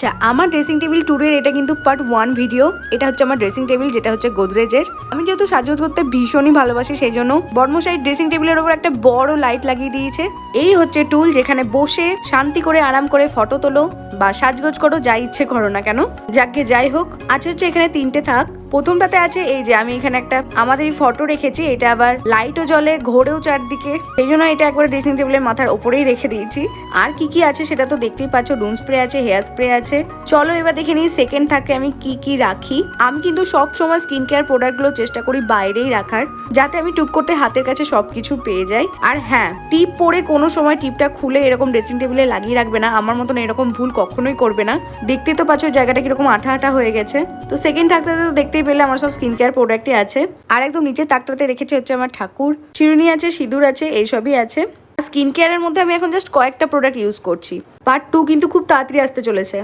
আচ্ছা, আমার dressing table ট্যুরের এটা কিন্তু পার্ট 1 ভিডিও। এটা হচ্ছে আমার ড্রেসিং টেবিল, যেটা হচ্ছে গোদরেজের। আমি যেহেতু সাজগোজ করতে ভীষণই ভালোবাসি, সেই জন্য বর্মশাই ড্রেসিং টেবিলের ওপর একটা বড় লাইট লাগিয়ে দিয়েছে। এই হচ্ছে টুল, যেখানে বসে শান্তি করে আরাম করে ফটো তোলো বা সাজগোজ করো, যা ইচ্ছে করো না কেন। যাকে যাই হোক, আছে হচ্ছে এখানে 3টে থাক। প্রথমটাতে আছে এই যে আমি এখানে একটা আমাদের ফটো রেখেছি, এটা আবার লাইটও জ্বলে, ঘোরেও চারদিকে, সেই জন্য এটা একবার ড্রেসিং টেবিলের মাথার ওপরেই রেখে দিয়েছি। আর কি কি আছে সেটা তো দেখতেই পাচ্ছ, রুম স্প্রে আছে, হেয়ার স্প্রে আছে। চলো এবার দেখে নিই সেকেন্ড থাকে আমি কি কি রাখি। আমি কিন্তু সব সময় স্কিন কেয়ার প্রোডাক্টগুলো চেষ্টা করি বাইরেই রাখার, যাতে আমি টুক করতে হাতের কাছে সবকিছু পেয়ে যাই। আর হ্যাঁ, টিপ পরে কোনো সময় টিপটা খুলে এরকম ড্রেসিং টেবিলে লাগিয়ে রাখবে না, আমার মতন এরকম ভুল কখনোই করবে না। দেখতে তো পাচ্ছ জায়গাটা কিরকম আঠা আঠা হয়ে গেছে। তো সেকেন্ড থাকতে তো দেখতেই পেলে আমার সব স্কিন কেয়ার প্রোডাক্টই আছে। আর একদম নিচে তাকটাতে রেখেছি হচ্ছে আমার ঠাকুর, চিরুনি আছে, সিঁদুর আছে, এইসবই আছে। স্কিন কেয়ারের মধ্যে আমি এখন জাস্ট কয়েকটা প্রোডাক্ট ইউজ করছি। পার্ট 2 কিন্তু খুব তাড়াতাড়ি আসতে চলেছে।